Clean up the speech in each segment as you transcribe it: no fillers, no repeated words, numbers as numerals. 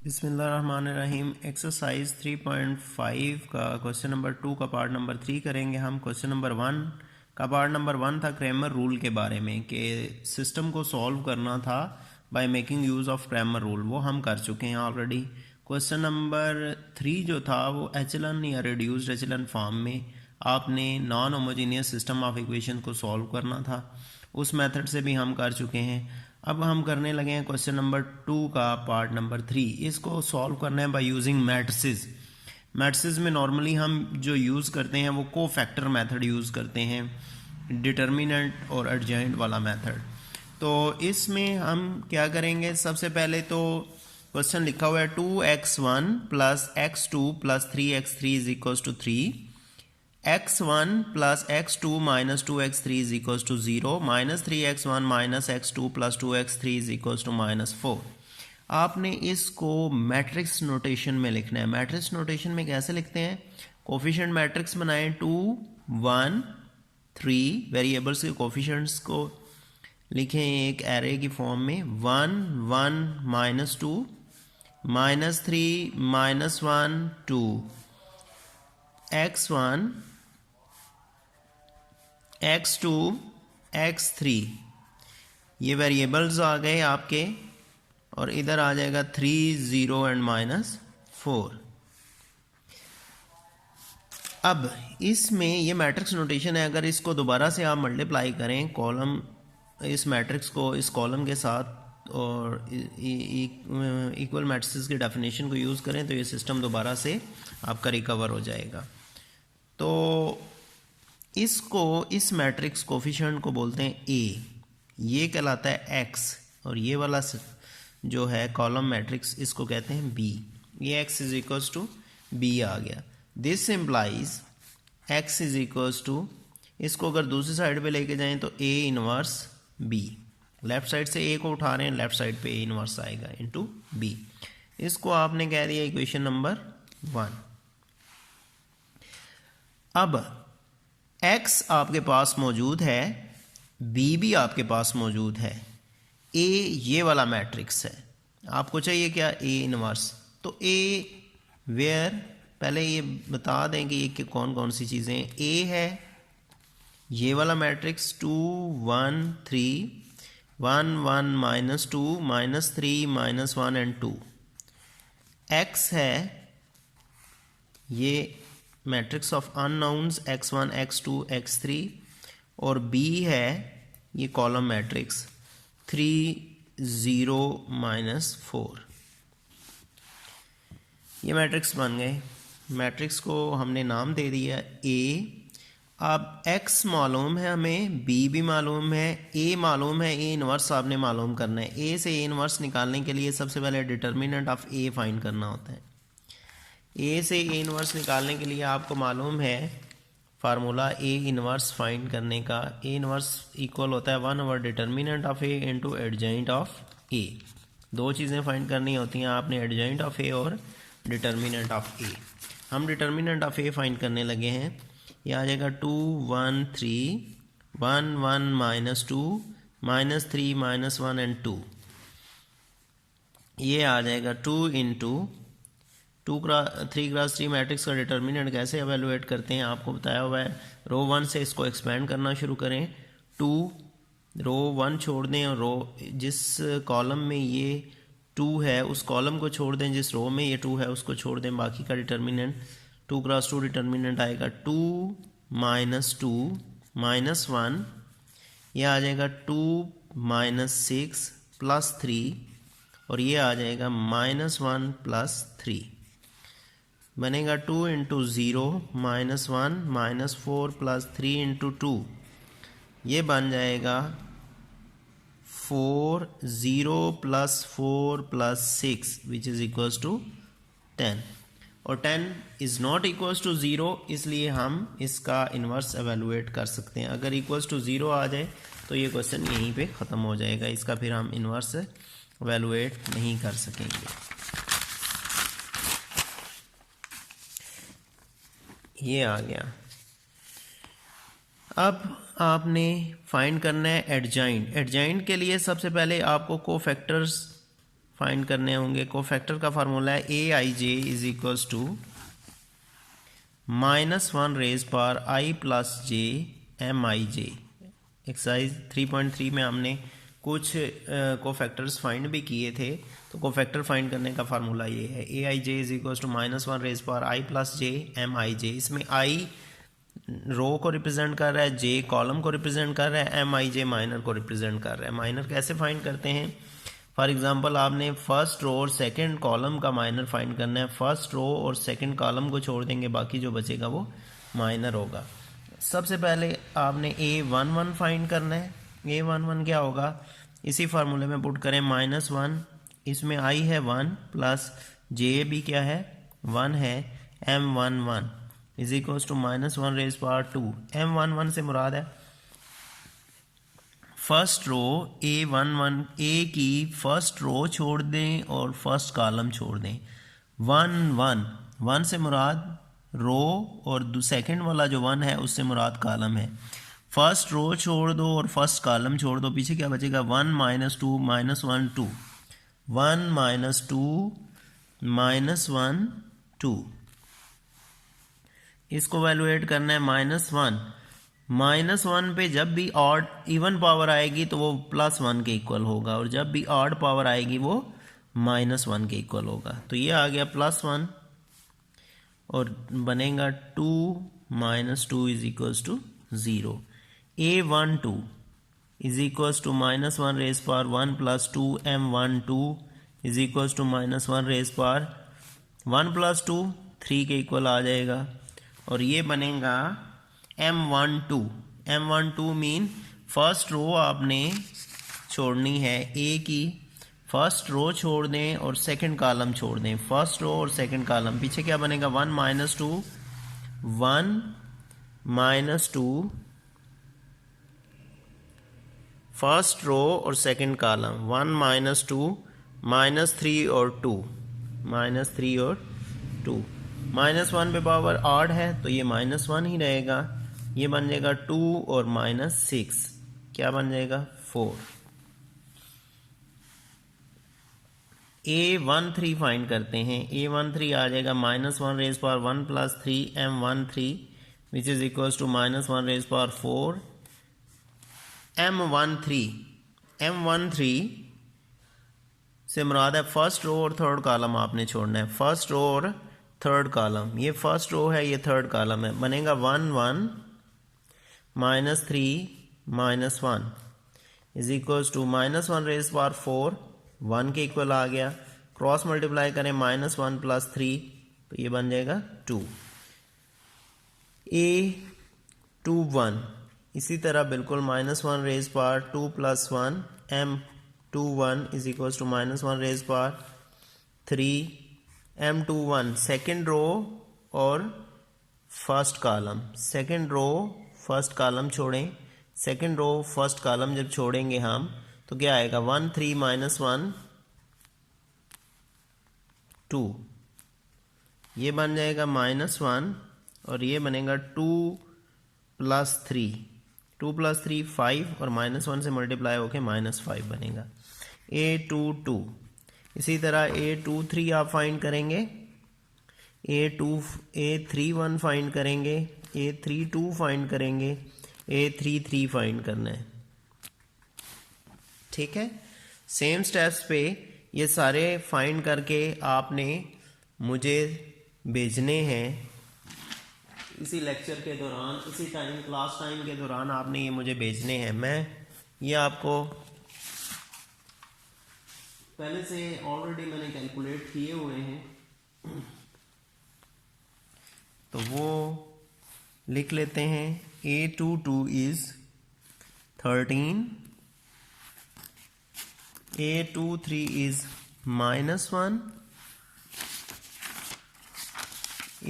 बिस्मिल्लाहिर्रहमानिर्रहीम। एक्सरसाइज 3.5 का question number 2 का पार्ट नंबर 3 करेंगे हम। क्वेश्चन नंबर 1 का पार्ट नंबर 1 था क्रैमर रूल के बारे में कि सिस्टम को सॉल्व करना था by making use of Cramer rule, वो हम कर चुके हैं ऑलरेडी। क्वेश्चन नंबर 3 जो था वो एचलन या रिड्यूस्ड एचलन फॉर्म में आपने non homogeneous system of equation को सॉल्व करना था, उस मेथड से भी हम कर चुके हैं। अब हम करने लगे हैं क्वेश्चन नंबर 2 का पार्ट नंबर 3। इसको सॉल्व करना है बाय यूजिंग मैट्रिसेस। मैट्रिसेस में नॉर्मली हम जो यूज़ करते हैं वो कोफैक्टर मेथड यूज़ करते हैं, डिटर्मिनेंट और एडजॉइंट वाला मेथड। तो इसमें हम क्या करेंगे, सबसे पहले तो क्वेश्चन लिखा हुआ है 2x1 plus x2 plus 3x3 is equal to 3, x1 plus x2 minus 2x3 is equal to 0, minus 3x1 minus x2 plus 2x3 is equal to minus 4। आपने इसको मैट्रिक्स नोटेशन में लिखना है। मैट्रिक्स नोटेशन में कैसे लिखते हैं, कोफिशिएंट मैट्रिक्स बनाएं 2 1 3, वेरिएबल्स के कोफिशिएंट्स को लिखें एक एरे की फॉर्म में 1 1 minus 2 minus 3 minus 1 2, x1 x2 x3 ये वेरिएबल्स आ गए आपके, और इधर आ जाएगा 3 0 एंड माइनस 4। अब इसमें ये मैट्रिक्स नोटेशन है, अगर इसको दोबारा से आप मल्टीप्लाई करें कॉलम, इस मैट्रिक्स को इस कॉलम के साथ और इक्वल मैट्रिक्स की डेफिनेशन को यूज़ करें तो ये सिस्टम दोबारा से आपका रिकवर हो जाएगा। तो इसको, इस मैट्रिक्स कोफिशिएंट को बोलते हैं ए, ये कहलाता है x, और ये वाला जो है कॉलम मैट्रिक्स इसको कहते हैं b। ये x is equals to b आ गया। This implies x is equals to, इसको अगर दूसरी साइड पे लेके जाएं तो a inverse b, left side से a को उठा रहे हैं, लेफ्ट साइड पे a इनवर्स आएगा इनटू b। इसको आपने कह दिया इक्वेशन नंबर 1। अब x आपके पास मौजूद है, b भी आपके पास मौजूद है, a ये वाला मैट्रिक्स है, आपको चाहिए क्या, a इनवर्स। तो a वेयर, पहले ये बता दें कि ये कौन कौन सी चीज़ें हैं। a है ये वाला matrix 2 1 3 1 1 minus 2 minus 3 minus 1 and 2। x है ये matrix of unknowns x1 x2 x3, और b है ये कॉलम मैट्रिक्स 3 0 माइनस 4। ये मैट्रिक्स बन गए। मैट्रिक्स को हमने नाम दे दिया a। अब x मालूम है हमें, b भी मालूम है, a मालूम है, a इनवर्स आपने मालूम करना है। a से a इनवर्स निकालने के लिए सबसे पहले डिटर्मिनेंट ऑफ a फाइंड करना होता है। a से a इनवर्स निकालने के लिए आपको मालूम है फार्मूला a इनवर्स फाइंड करने का। a इनवर्स इक्वल होता है 1 over determinant of a into adjoint of a। दो चीज़ें फाइंड करनी होती हैं आपने, एडजॉइंट ऑफ a और डिटर्मिनेंट ऑफ a। हम डिटर्मिनेंट ऑफ a फाइंड करने लगे हैं। ये आ जाएगा 2 1 3 1 1 माइनस 2 माइनस 3 माइनस 1 एंड 2। ये आ जाएगा 2 इंटू 3 क्रॉस 3 मैट्रिक्स का डिटर्मिनेंट कैसे एवेलुएट करते हैं आपको बताया हुआ है। रो 1 से इसको एक्सपेंड करना शुरू करें, 2 रो 1 छोड़ दें, और रो जिस कॉलम में ये 2 है उस कॉलम को छोड़ दें, जिस रो में ये 2 है उसको छोड़ दें, बाकी का डिटर्मिनेंट 2 क्रॉस 2 डिटर्मिनेंट आएगा 2 माइनस 2 माइनस 1। यह आ जाएगा 2 माइनस 6 प्लस 3, और ये आ जाएगा माइनस 1 प्लस 3। बनेगा 2 into 0 minus 1 minus 4 plus 3 into 2। ये बन जाएगा 4 0 plus 4 plus 6 which is equals to 10, और 10 इज़ नॉट इक्वल्स टू 0, इसलिए हम इसका इन्वर्स एवेलुएट कर सकते हैं। अगर इक्वल्स टू 0 आ जाए तो ये क्वेश्चन यहीं पे ख़त्म हो जाएगा, इसका फिर हम इन्वर्स एवेलुएट नहीं कर सकेंगे। ये आ गया। अब आपने फाइंड करना है एडजॉइंट। एडजॉइंट के लिए सबसे पहले आपको कोफैक्टर्स फाइंड करने होंगे। कोफैक्टर का फार्मूला है A I J is equals to -1 raise power I plus J M I J. Exercise 3.3 में हमने कुछ कोफैक्टर्स फाइंड भी किए थे, तो कोफैक्टर फाइंड करने का फार्मूला ये है A I J is equals to -1 raise power I plus J M I J. इसमें आई रो को रिप्रेजेंट कर रहा है, जे कॉलम को रिप्रेजेंट कर रहा है, एम आई जे माइनर को रिप्रेजेंट कर रहा है। माइनर कैसे फाइंड करते हैं? फॉर एग्जांपल आपने फर्स्ट रो और सेकंड कॉलम का माइनर फाइंड करना है। फर्स्ट रो और सेकंड कॉलम को छोड़ देंगे, बाकी जो बचेगा वो माइनर होगा। सबसे पहले आपने A11 फाइंड करना है। A11 क्या होगा? इसी फार्मूले में पुट करें -1, इसमें आई है 1 प्लस जे भी क्या है 1 है, M11 is equals to -1 raise power 2। M11 से मुराद है फर्स्ट रो A11, ए की फर्स्ट रो छोड़ दें और फर्स्ट कॉलम छोड़ दें। 1 से मुराद रो और सेकंड वाला जो 1 है उससे मुराद कॉलम है। फर्स्ट रो छोड़ दो और फर्स्ट कॉलम छोड़ दो, पीछे क्या बचेगा 1 -2 -1 2 1 -2 -1 2। इसको वैल्यूएट करना है -1 पे जब भी ऑड इवन पावर आएगी तो वो +1 के इक्वल होगा, और जब भी ऑड पावर आएगी वो -1 के इक्वल होगा। तो ये आ गया +1 और बनेगा 2 - 2 is equals to 0। A12 is equals to -1 raise power 1 plus 2 M12 is equals to -1 raise power 1 plus 2 3 के इक्वल आ जाएगा, और ये बनेगा M12 मीन फर्स्ट रो आपने छोड़नी है, ए की फर्स्ट रो छोड़ दें और सेकंड कॉलम छोड़ दें। फर्स्ट रो और सेकंड कॉलम, पीछे क्या बनेगा 1 - 2 फर्स्ट रो और सेकंड कॉलम 1 - 2 -3 और 2 -1 पे पावर ऑड है तो ये -1 ही रहेगा। ये बन जाएगा 2 और -6 क्या बन जाएगा 4। A13 फाइंड करते हैं। A13 आ जाएगा -1 raise power 1 plus 3 M13 which is equals to -1 raise power 4 M13 से मुराद है फर्स्ट रो और थर्ड कॉलम आपने छोड़ना है। फर्स्ट रो और थर्ड कॉलम, ये फर्स्ट रो है ये थर्ड कॉलम है, बनेगा 1 -3 -1 is equals to -1 raise power 4 1 के इक्वल आ गया। क्रॉस मल्टीप्लाई करें -1 प्लस 3 तो ये बन जाएगा 2। A21 इसी तरह बिल्कुल -1 raise power 2 plus 1 M21 is equals to -1 raise power 3 M21 second row और first column, second row first column छोड़ें, सेकेंड रो फर्स्ट कॉलम जब छोड़ेंगे हम तो क्या आएगा 1 3 -1 2 ये बन जाएगा -1 और ये बनेगा 2 प्लस 3 5 और -1 से मल्टीप्लाई होके -5 बनेगा। A22 इसी तरह A23 आप फाइंड करेंगे, A31 फाइंड करेंगे, A32 फाइंड करेंगे, A33 फाइंड करना है। ठीक है, सेम स्टेप्स पे ये सारे फाइंड करके आपने मुझे भेजने हैं इसी लेक्चर के दौरान, इसी टाइम क्लास टाइम के दौरान आपने ये मुझे भेजने हैं। मैं ये आपको पहले से ऑलरेडी मैंने कैलकुलेट किए हुए हैं तो वो लिख लेते हैं। A22 is 13, A23 is -1,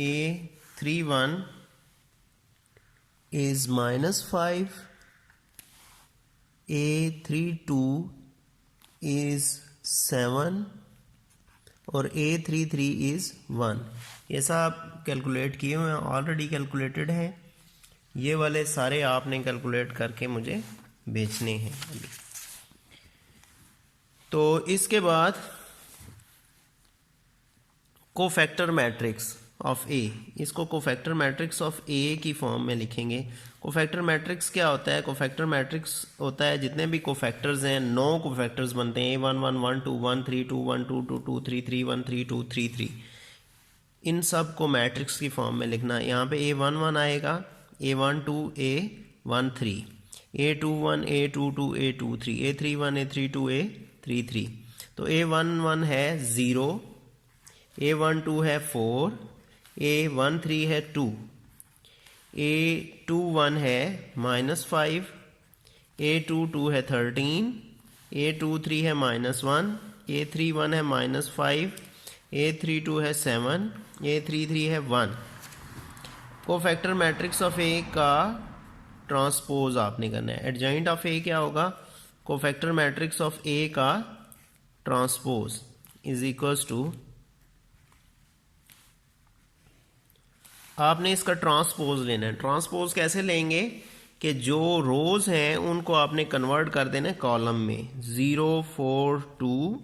A31 is -5, A32 is 7 और A33 is 1। ये सब कैलकुलेट किए हुए हैं, ऑलरेडी कैलकुलेटेड हैं। ये वाले सारे आपने कैलकुलेट करके मुझे भेजने हैं अभी। तो इसके बाद कोफैक्टर मैट्रिक्स ऑफ ए, इसको कोफैक्टर मैट्रिक्स ऑफ ए की फॉर्म में लिखेंगे। कोफैक्टर मैट्रिक्स क्या होता है? कोफैक्टर मैट्रिक्स होता है जितने भी कोफैक्टर्स हैं, 9 कोफैक्टर्स बनते हैं, A1 1 1 2 1 3 2 1 2 2 2 3 3 1 3 2 3 3, इन सब को मैट्रिक्स की फॉर्म में लिखना है। यहाँ पे A1 1 आएगा, A1 2 A1 3, A2 1 A2 2 A2 3, A3 1 A3 2 A3 3। तो A1 1 है 0, A1 2 है 4, A1 3 है 2, A2 1 है -5, A2 2 है 13, A2 3 है -1, A3 1 है -5, A3 2 है 7, A3 3 है 1। कोफैक्टर मैट्रिक्स ऑफ ए का ट्रांसपोज आपने करना है। एडजॉइंट ऑफ ए क्या होगा? कोफैक्टर मैट्रिक्स ऑफ ए का ट्रांसपोज इज इक्वल्स टू, आपने इसका ट्रांसपोज लेना है। ट्रांसपोज कैसे लेंगे कि जो रोज हैं उनको आपने कन्वर्ट कर देना है कॉलम में। 0 4 2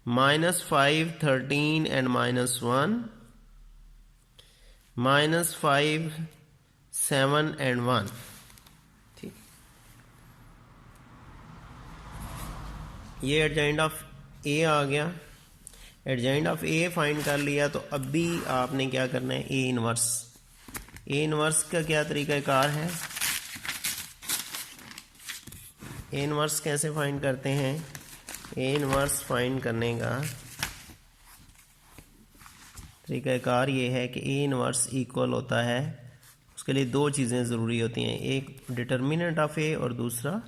-5 13 एंड -1 -5 7 एंड 1। ठीक, ये एडजॉइंट ऑफ ए आ गया। एडजॉइंट ऑफ ए फाइंड कर लिया, तो अब भी आपने क्या करना है? A inverse. ए इनवर्स का क्या तरीकाकार है? ए इनवर्स कैसे फाइंड करते हैं? ए इनवर्स फाइंड करने का तरीकाकार ये है कि ए इनवर्स इक्वल होता है, उसके लिए दो चीज़ें ज़रूरी होती हैं, एक डिटर्मिनेंट ऑफ ए और दूसरा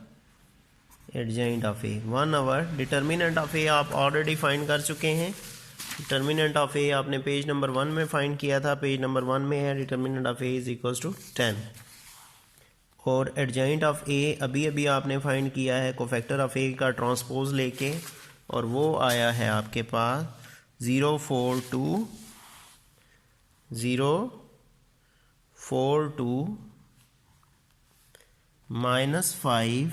adjoint of A. 1 our determinant of A आप ऑलरेडी फाइंड कर चुके हैं। डिटर्मिनेंट ऑफ ए आपने पेज नंबर 1 में फाइंड किया था, पेज नंबर 1 में है determinant of A is equals to 10। और एडजॉइंट ऑफ ए अभी अभी आपने फाइंड किया है कोफैक्टर ऑफ ए का ट्रांसपोज लेके, और वो आया है आपके पास 0 4 2 0 4 2 -5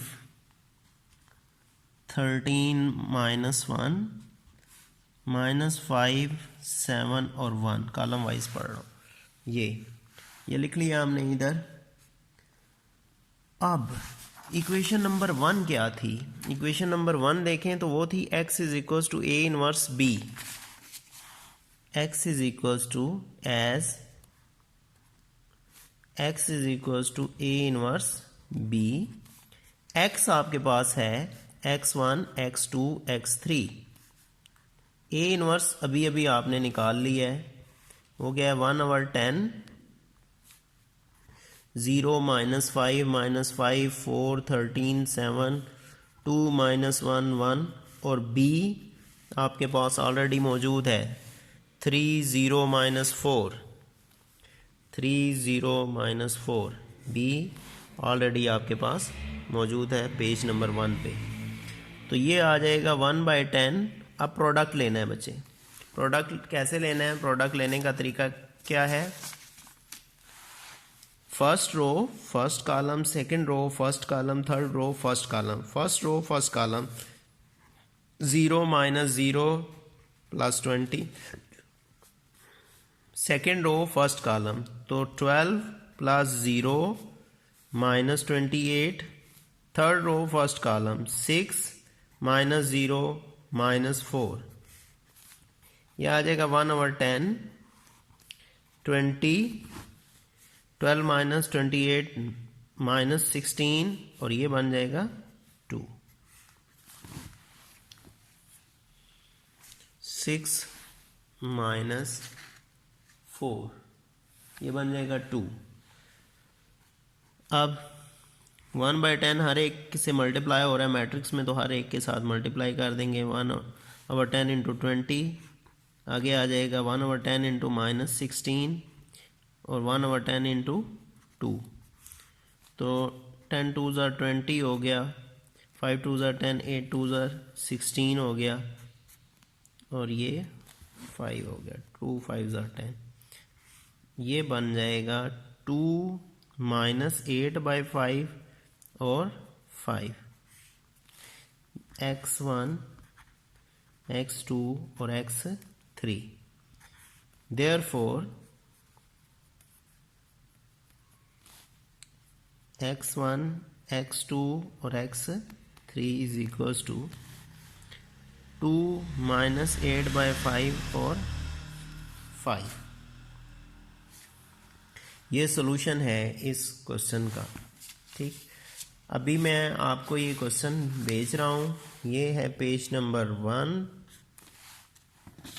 13 -1 -5 7 और 1, कॉलम वाइज पढ़ रहा हूँ। ये लिख लिया हमने इधर। अब इक्वेशन नंबर 1 क्या थी? इक्वेशन नंबर 1 देखें तो वो थी x is equals to A inverse b। x is equals to as x is equals to A inverse b। x आपके पास है x1 x2 x3। A inverse अभी अभी आपने निकाल लिया है, वो क्या है? 1 ओवर 10, 0 -5 -5 4 13 7 2 -1 1, और b आपके पास ऑलरेडी मौजूद है 3 0 -4 3 0 -4, b ऑलरेडी आपके पास मौजूद है पेज नंबर 1 पे। तो ये आ जाएगा 1/10। अब प्रोडक्ट लेना है बच्चे। प्रोडक्ट कैसे लेना है? प्रोडक्ट लेने का तरीका क्या है? First row first column, second row first column, third row first column. First row first column 0 -0 +20। Second row first column तो 12 + 0 -28। Third row first column 6 -0 -4। यह आ जाएगा 1/10 20 12 -28 -16, और ये बन जाएगा 2। 6 -4 ये बन जाएगा 2। अब 1/10 हर एक से मल्टीप्लाई हो रहा है मैट्रिक्स में, तो हर एक के साथ मल्टीप्लाई कर देंगे। 1/10 × 20, आगे आ जाएगा 1/10 × -16 और 1/10 × 2। तो 10 2s are 20 हो गया, 5 2s are 10, 8 2s are 16 हो गया, और ये 5 हो गया, 2 5s are 10। ये बन जाएगा 2 -8/5 और 5, x1 x2 और x3। देयरफॉर x1 x2 और x3 is equals to 2 minus 8/5 और 5। ये सोल्यूशन है इस क्वेश्चन का। ठीक, अभी मैं आपको ये क्वेश्चन भेज रहा हूँ। ये है पेज नंबर 1,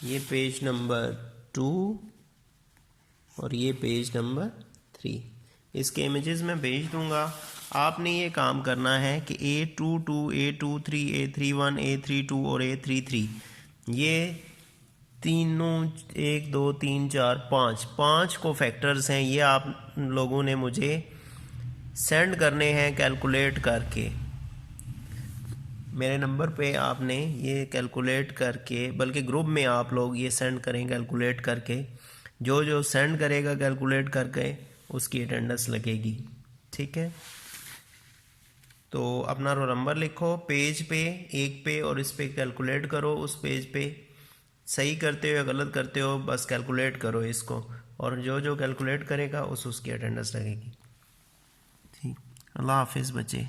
ये पेज नंबर 2 और ये पेज नंबर 3। इसके इमेजेस मैं भेज दूंगा। आपने ये काम करना है कि A22, A23, A31, A32 और A33 ये तीनों 1 2 3 4 5 को फैक्टर्स हैं। ये आप लोगों ने मुझे सेंड करने हैं कैलकुलेट करके। मेरे नंबर पे आपने ये कैलकुलेट करके, बल्कि ग्रुप में आप लोग ये सेंड करें कैलकुलेट करके। जो जो सेंड करेगा कैलकुलेट करके उसकी अटेंडेंस लगेगी। ठीक है, तो अपना रोल नंबर लिखो पेज पे, एक पे, और इस पे कैलकुलेट करो। उस पेज पे सही करते हो या गलत करते हो बस कैलकुलेट करो इसको, और जो जो कैलकुलेट करेगा उसकी अटेंडेंस लगेगी। ठीक, अल्लाह हाफिज़ बच्चे।